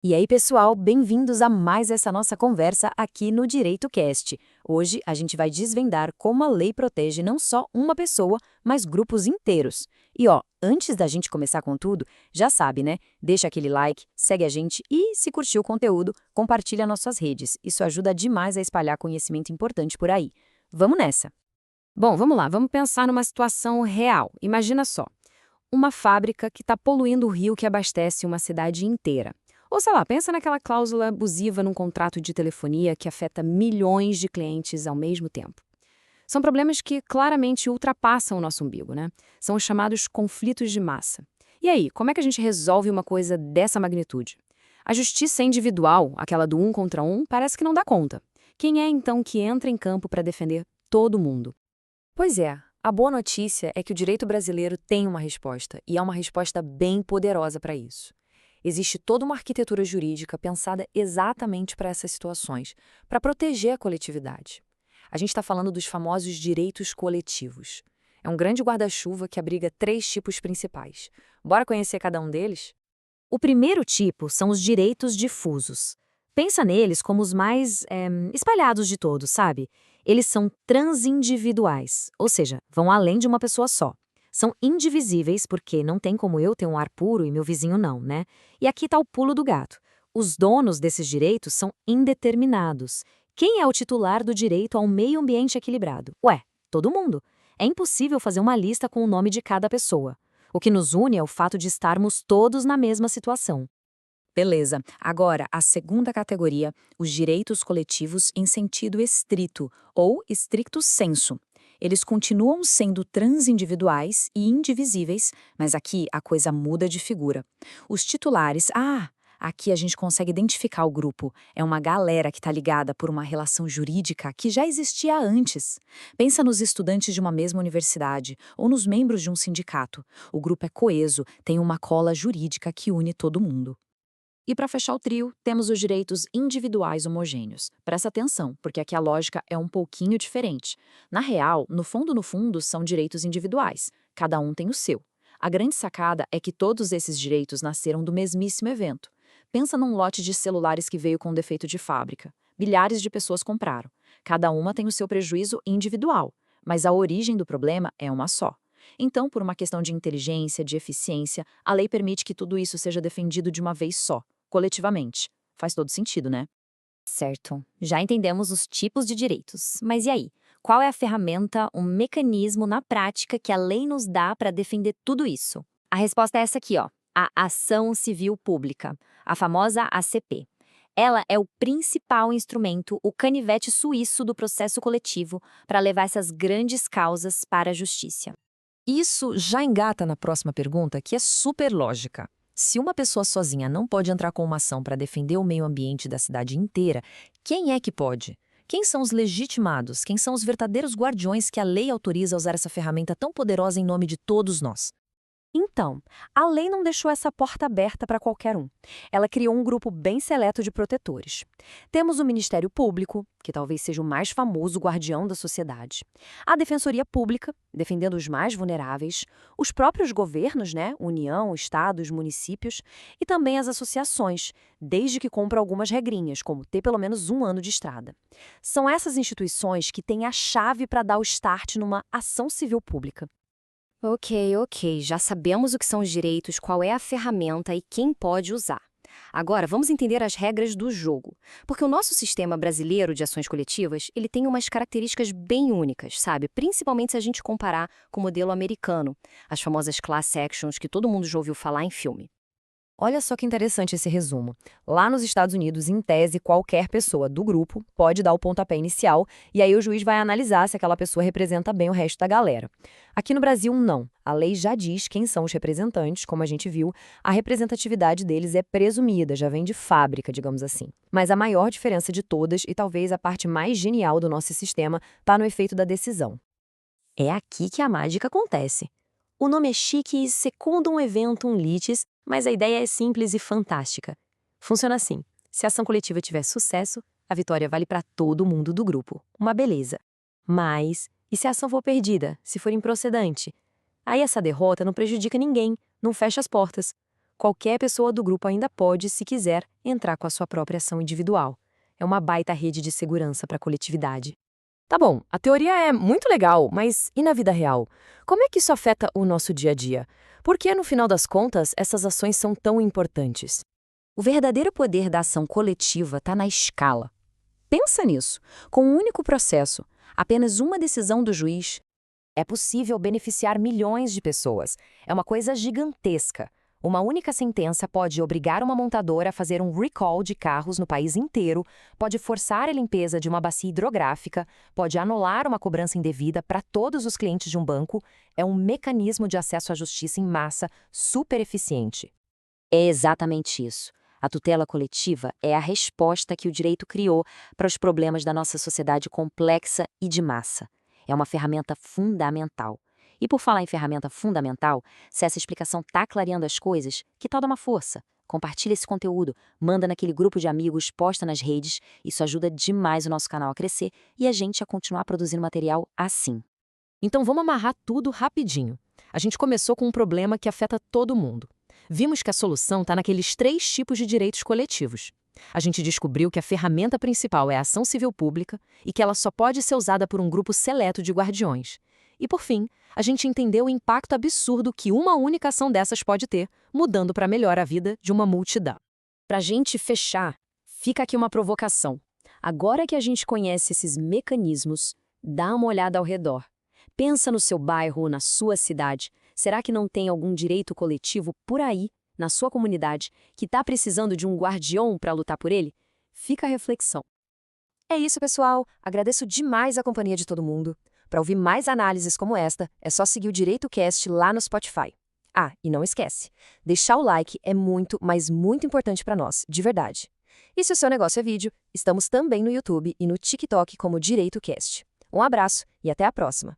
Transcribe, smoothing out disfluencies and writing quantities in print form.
E aí, pessoal, bem-vindos a mais essa nossa conversa aqui no Direito Cast. Hoje a gente vai desvendar como a lei protege não só uma pessoa, mas grupos inteiros. E ó, antes da gente começar com tudo, já sabe, né? Deixa aquele like, segue a gente e, se curtiu o conteúdo, compartilha nas suas redes. Isso ajuda demais a espalhar conhecimento importante por aí. Vamos nessa! Bom, vamos lá, vamos pensar numa situação real. Imagina só, uma fábrica que está poluindo o rio que abastece uma cidade inteira. Ou sei lá, pensa naquela cláusula abusiva num contrato de telefonia que afeta milhões de clientes ao mesmo tempo. São problemas que claramente ultrapassam o nosso umbigo, né? São os chamados conflitos de massa. E aí, como é que a gente resolve uma coisa dessa magnitude? A justiça individual, aquela do um contra um, parece que não dá conta. Quem é então que entra em campo para defender todo mundo? Pois é, a boa notícia é que o direito brasileiro tem uma resposta, e é uma resposta bem poderosa para isso. Existe toda uma arquitetura jurídica pensada exatamente para essas situações, para proteger a coletividade. A gente está falando dos famosos direitos coletivos. É um grande guarda-chuva que abriga três tipos principais. Bora conhecer cada um deles? O primeiro tipo são os direitos difusos. Pensa neles como os mais espalhados de todos, sabe? Eles são transindividuais, ou seja, vão além de uma pessoa só. São indivisíveis porque não tem como eu ter um ar puro e meu vizinho não, né? E aqui está o pulo do gato. Os donos desses direitos são indeterminados. Quem é o titular do direito a um meio ambiente equilibrado? Ué, todo mundo. É impossível fazer uma lista com o nome de cada pessoa. O que nos une é o fato de estarmos todos na mesma situação. Beleza. Agora, a segunda categoria, os direitos coletivos em sentido estrito, ou stricto sensu. Eles continuam sendo transindividuais e indivisíveis, mas aqui a coisa muda de figura. Os titulares, aqui a gente consegue identificar o grupo. É uma galera que está ligada por uma relação jurídica que já existia antes. Pensa nos estudantes de uma mesma universidade ou nos membros de um sindicato. O grupo é coeso, tem uma cola jurídica que une todo mundo. E para fechar o trio, temos os direitos individuais homogêneos. Presta atenção, porque aqui a lógica é um pouquinho diferente. Na real, no fundo, são direitos individuais. Cada um tem o seu. A grande sacada é que todos esses direitos nasceram do mesmíssimo evento. Pensa num lote de celulares que veio com defeito de fábrica. Milhares de pessoas compraram. Cada uma tem o seu prejuízo individual, mas a origem do problema é uma só. Então, por uma questão de inteligência, de eficiência, a lei permite que tudo isso seja defendido de uma vez só, coletivamente. Faz todo sentido, né? Certo. Já entendemos os tipos de direitos. Mas e aí? Qual é a ferramenta, o mecanismo na prática que a lei nos dá para defender tudo isso? A resposta é essa aqui, ó. A ação civil pública, a famosa ACP. Ela é o principal instrumento, o canivete suíço do processo coletivo para levar essas grandes causas para a justiça. Isso já engata na próxima pergunta, que é super lógica. Se uma pessoa sozinha não pode entrar com uma ação para defender o meio ambiente da cidade inteira, quem é que pode? Quem são os legitimados? Quem são os verdadeiros guardiões que a lei autoriza a usar essa ferramenta tão poderosa em nome de todos nós? Então, a lei não deixou essa porta aberta para qualquer um. Ela criou um grupo bem seleto de protetores. Temos o Ministério Público, que talvez seja o mais famoso guardião da sociedade. A Defensoria Pública, defendendo os mais vulneráveis. Os próprios governos, né? União, estados, municípios. E também as associações, desde que cumpram algumas regrinhas, como ter pelo menos 1 ano de estrada. São essas instituições que têm a chave para dar o start numa ação civil pública. Ok, já sabemos o que são os direitos, qual é a ferramenta e quem pode usar. Agora, vamos entender as regras do jogo. Porque o nosso sistema brasileiro de ações coletivas, ele tem umas características bem únicas, sabe? Principalmente se a gente comparar com o modelo americano, as famosas class actions que todo mundo já ouviu falar em filme. Olha só que interessante esse resumo. Lá nos Estados Unidos, em tese, qualquer pessoa do grupo pode dar o pontapé inicial e aí o juiz vai analisar se aquela pessoa representa bem o resto da galera. Aqui no Brasil, não. A lei já diz quem são os representantes, como a gente viu, a representatividade deles é presumida, já vem de fábrica, digamos assim. Mas a maior diferença de todas, e talvez a parte mais genial do nosso sistema, está no efeito da decisão. É aqui que a mágica acontece. O nome é chique e secundum eventum litis, mas a ideia é simples e fantástica. Funciona assim: se a ação coletiva tiver sucesso, a vitória vale para todo mundo do grupo. Uma beleza. Mas, e se a ação for perdida, se for improcedente? Aí essa derrota não prejudica ninguém, não fecha as portas. qualquer pessoa do grupo ainda pode, se quiser, entrar com a sua própria ação individual. É uma baita rede de segurança para a coletividade. Tá bom, a teoria é muito legal, mas e na vida real? Como é que isso afeta o nosso dia a dia? Por que, no final das contas, essas ações são tão importantes? O verdadeiro poder da ação coletiva está na escala. Pensa nisso. Com um único processo, apenas uma decisão do juiz, é possível beneficiar milhões de pessoas. É uma coisa gigantesca. Uma única sentença pode obrigar uma montadora a fazer um recall de carros no país inteiro, pode forçar a limpeza de uma bacia hidrográfica, pode anular uma cobrança indevida para todos os clientes de um banco. É um mecanismo de acesso à justiça em massa super eficiente. É exatamente isso. A tutela coletiva é a resposta que o direito criou para os problemas da nossa sociedade complexa e de massa. É uma ferramenta fundamental. E por falar em ferramenta fundamental, se essa explicação está clareando as coisas, que tal dar uma força? Compartilha esse conteúdo, manda naquele grupo de amigos, posta nas redes. Isso ajuda demais o nosso canal a crescer e a gente a continuar produzindo material assim. Então vamos amarrar tudo rapidinho. A gente começou com um problema que afeta todo mundo. Vimos que a solução está naqueles 3 tipos de direitos coletivos. A gente descobriu que a ferramenta principal é a ação civil pública e que ela só pode ser usada por um grupo seleto de guardiões. E, por fim, a gente entendeu o impacto absurdo que uma única ação dessas pode ter, mudando para melhor a vida de uma multidão. Para a gente fechar, fica aqui uma provocação. Agora que a gente conhece esses mecanismos, dá uma olhada ao redor. Pensa no seu bairro ou na sua cidade. Será que não tem algum direito coletivo por aí, na sua comunidade, que está precisando de um guardião para lutar por ele? Fica a reflexão. É isso, pessoal. Agradeço demais a companhia de todo mundo. Para ouvir mais análises como esta, é só seguir o Direito Cast lá no Spotify. Ah, e não esquece, deixar o like é muito, mas muito importante para nós, de verdade. E se o seu negócio é vídeo, estamos também no YouTube e no TikTok como Direito Cast. Um abraço e até a próxima!